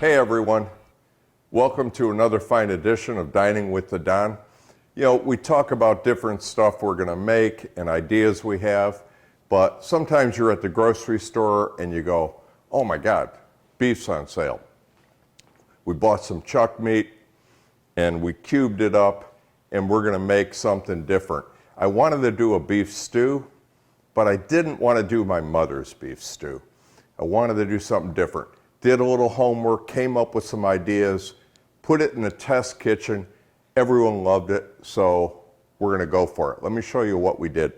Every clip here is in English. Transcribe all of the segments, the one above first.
Hey everyone, welcome to another fine edition of Dining with the Don. You know, we talk about different stuff we're going to make and ideas we have, but sometimes you're at the grocery store and you go, oh my God, beef's on sale. We bought some chuck meat and we cubed it up and we're going to make something different. I wanted to do a beef stew, but I didn't want to do my mother's beef stew. I wanted to do something different. Did a little homework, came up with some ideas, put it in a test kitchen. Everyone loved it, so we're going to go for it. Let me show you what we did.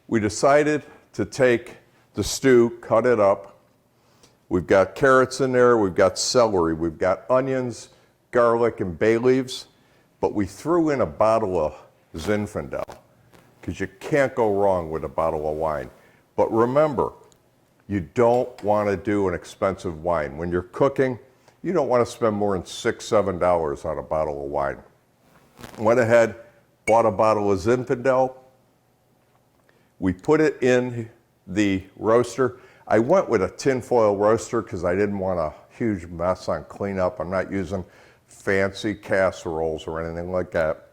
We decided to take the stew, cut it up. We've got carrots in there, we've got celery, we've got onions, garlic, and bay leaves, but we threw in a bottle of Zinfandel, because you can't go wrong with a bottle of wine. But remember, you don't want to do an expensive wine. When you're cooking, you don't want to spend more than $6, $7 on a bottle of wine. Went ahead, bought a bottle of Zinfandel. We put it in the roaster. I went with a tinfoil roaster because I didn't want a huge mess on cleanup. I'm not using fancy casseroles or anything like that.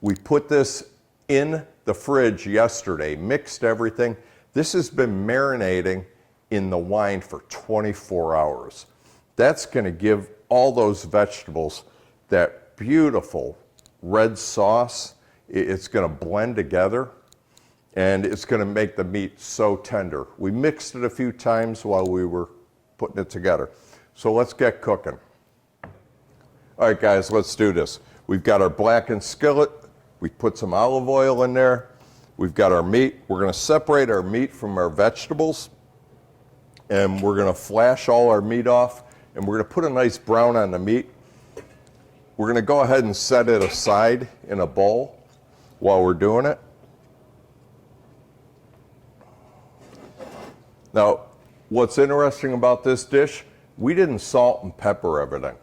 We put this in the fridge yesterday, mixed everything. This has been marinating in the wine for 24 hours. That's going to give all those vegetables that beautiful red sauce. It's going to blend together and it's going to make the meat so tender. We mixed it a few times while we were putting it together. So let's get cooking. All right, guys, let's do this. We've got our blackened skillet. We put some olive oil in there. We've got our meat. We're going to separate our meat from our vegetables, and we're going to flash all our meat off, and we're going to put a nice brown on the meat. We're going to go ahead and set it aside in a bowl while we're doing it. Now, what's interesting about this dish, we didn't salt and pepper everything.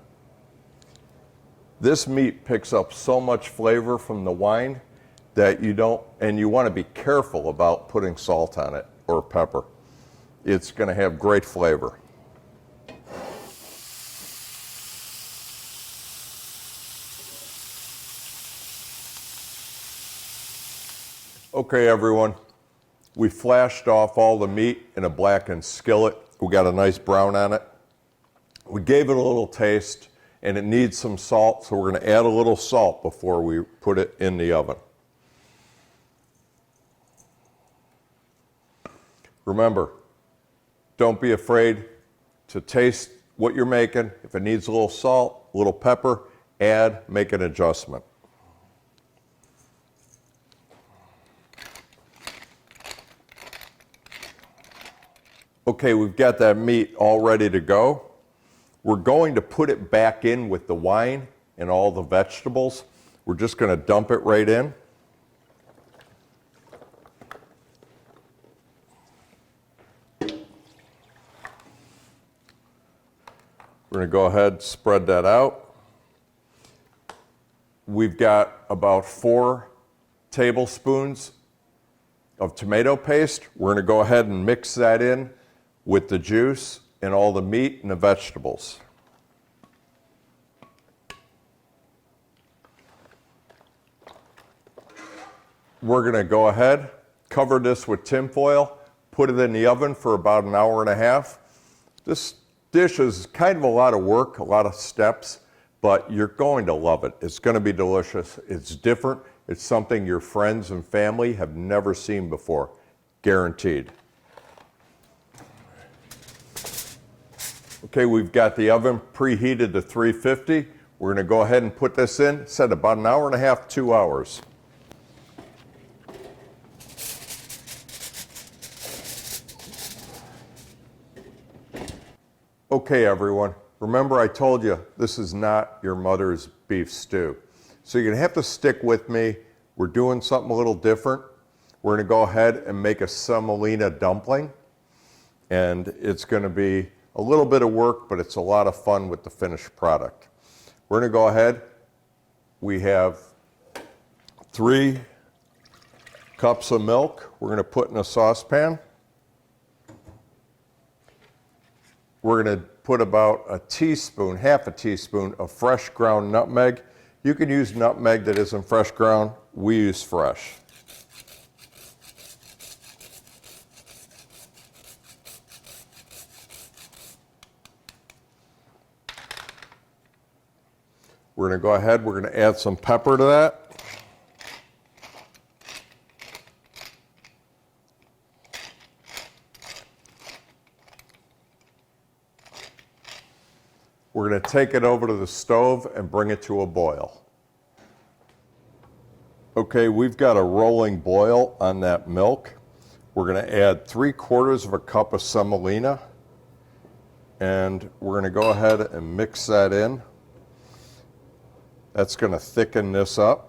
This meat picks up so much flavor from the wine that you don't, and you want to be careful about putting salt on it or pepper. It's going to have great flavor. Okay, everyone, we flashed off all the meat in a blackened skillet. We got a nice brown on it. We gave it a little taste, and it needs some salt, so we're going to add a little salt before we put it in the oven. Remember, don't be afraid to taste what you're making. If it needs a little salt, a little pepper, add, make an adjustment. Okay, we've got that meat all ready to go. We're going to put it back in with the wine and all the vegetables. We're just going to dump it right in. We're going to go ahead, spread that out. We've got about 4 tablespoons of tomato paste. We're going to go ahead and mix that in with the juice and all the meat and the vegetables. We're going to go ahead, cover this with tin foil, put it in the oven for about an hour and a half. This dish is kind of a lot of work, a lot of steps, but you're going to love it. It's going to be delicious. It's different. It's something your friends and family have never seen before, guaranteed. Okay, we've got the oven preheated to 350. We're going to go ahead and put this in, set about an hour and a half, 2 hours. Okay, everyone, remember I told you this is not your mother's beef stew. So you're going to have to stick with me. We're doing something a little different. We're going to go ahead and make a semolina dumpling. And it's going to be a little bit of work, but it's a lot of fun with the finished product. We're going to go ahead. We have 3 cups of milk we're going to put in a saucepan. We're going to put about a teaspoon, half a teaspoon of fresh ground nutmeg. You can use nutmeg that isn't fresh ground. We use fresh. We're going to go ahead, we're going to add some pepper to that. We're going to take it over to the stove and bring it to a boil. Okay, we've got a rolling boil on that milk. We're going to add 3/4 of a cup of semolina, and we're going to go ahead and mix that in. That's going to thicken this up.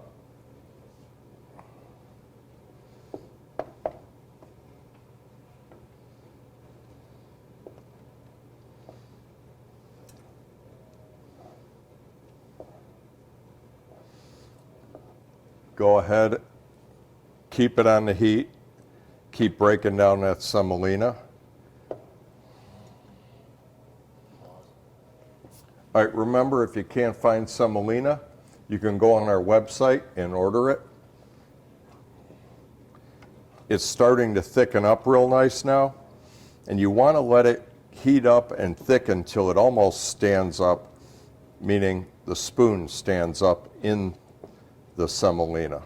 Go ahead, keep it on the heat, keep breaking down that semolina. All right, remember, if you can't find semolina, you can go on our website and order it. It's starting to thicken up real nice now, and you want to let it heat up and thicken till it almost stands up, meaning the spoon stands up in the semolina.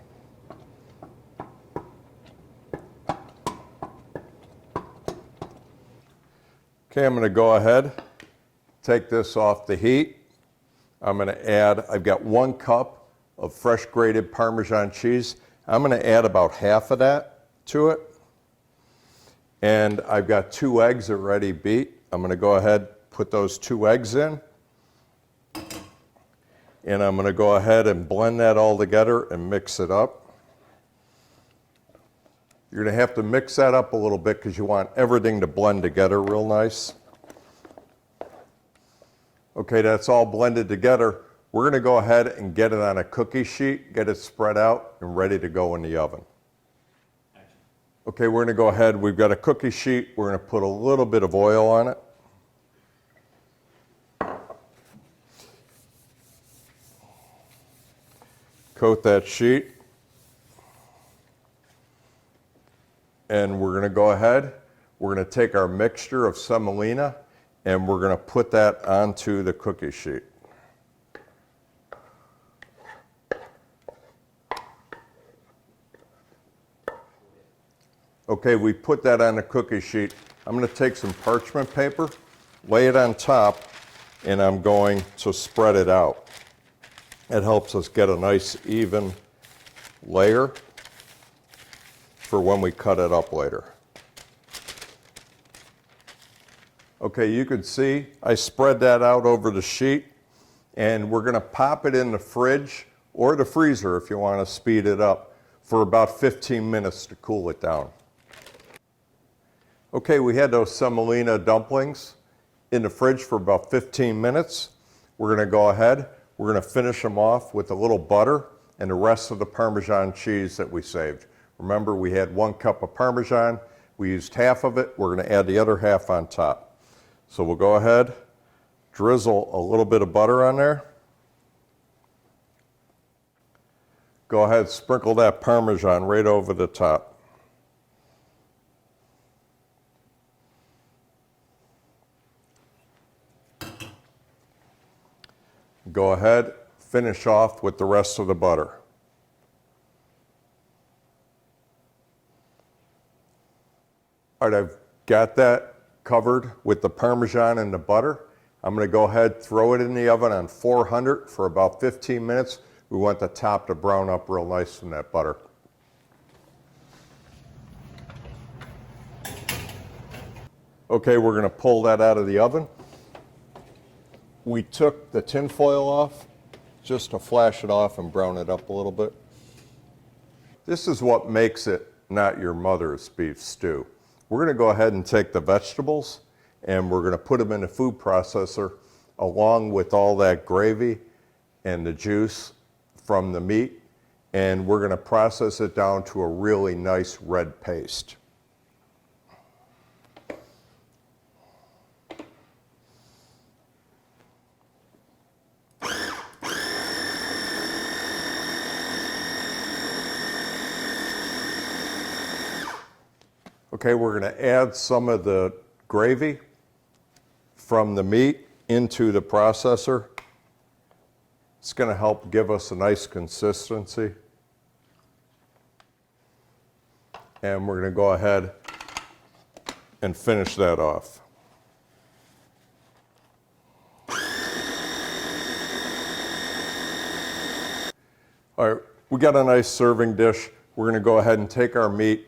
Okay, I'm going to go ahead, take this off the heat. I'm going to add, I've got 1 cup of fresh grated Parmesan cheese. I'm going to add about half of that to it. And I've got 2 eggs already beat. I'm going to go ahead, put those 2 eggs in. And I'm going to go ahead and blend that all together and mix it up. You're going to have to mix that up a little bit because you want everything to blend together real nice. Okay, that's all blended together. We're going to go ahead and get it on a cookie sheet, get it spread out and ready to go in the oven. Okay, we're going to go ahead. We've got a cookie sheet. We're going to put a little bit of oil on it. Coat that sheet, and we're going to go ahead, we're going to take our mixture of semolina and we're going to put that onto the cookie sheet. Okay, we put that on the cookie sheet. I'm going to take some parchment paper, lay it on top, and I'm going to spread it out. It helps us get a nice even layer for when we cut it up later. Okay, you can see I spread that out over the sheet, and we're going to pop it in the fridge or the freezer if you want to speed it up for about 15 minutes to cool it down. Okay, we had those semolina dumplings in the fridge for about 15 minutes. We're going to go ahead. We're going to finish them off with a little butter and the rest of the Parmesan cheese that we saved. Remember, we had 1 cup of Parmesan. We used half of it. We're going to add the other half on top. So we'll go ahead, drizzle a little bit of butter on there. Go ahead, sprinkle that Parmesan right over the top. Go ahead, finish off with the rest of the butter. All right, I've got that covered with the Parmesan and the butter. I'm going to go ahead, throw it in the oven on 400 for about 15 minutes. We want the top to brown up real nice from that butter. Okay, we're going to pull that out of the oven. We took the tin foil off just to flash it off and brown it up a little bit. This is what makes it not your mother's beef stew. We're going to go ahead and take the vegetables and we're going to put them in a food processor along with all that gravy and the juice from the meat, and we're going to process it down to a really nice red paste. Okay, we're going to add some of the gravy from the meat into the processor. It's going to help give us a nice consistency. And we're going to go ahead and finish that off. All right, we got a nice serving dish. We're going to go ahead and take our meat.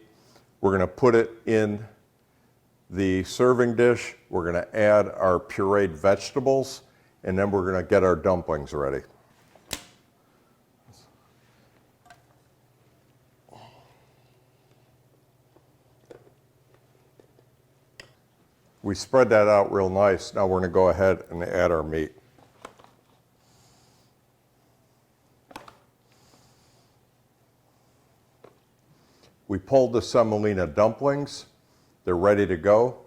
We're going to put it in the serving dish. We're going to add our pureed vegetables, and then we're going to get our dumplings ready. We spread that out real nice. Now we're going to go ahead and add our meat. We pulled the semolina dumplings. They're ready to go.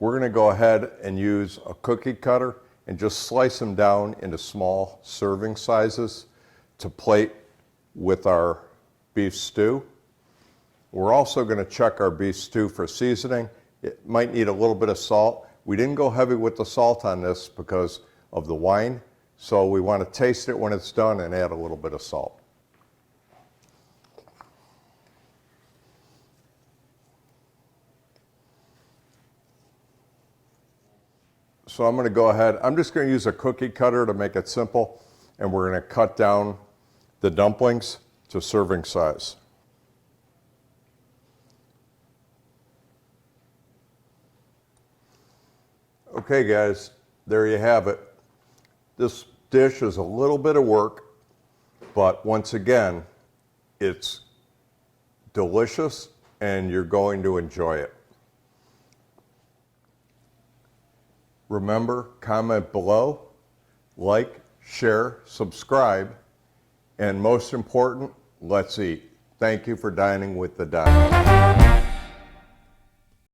We're going to go ahead and use a cookie cutter and just slice them down into small serving sizes to plate with our beef stew. We're also going to check our beef stew for seasoning. It might need a little bit of salt. We didn't go heavy with the salt on this because of the wine, so we want to taste it when it's done and add a little bit of salt. So I'm going to go ahead, I'm just going to use a cookie cutter to make it simple, and we're going to cut down the dumplings to serving size. Okay guys, there you have it. This dish is a little bit of work, but once again, it's delicious and you're going to enjoy it. Remember, comment below, like, share, subscribe, and most important, let's eat. Thank you for dining with the Don.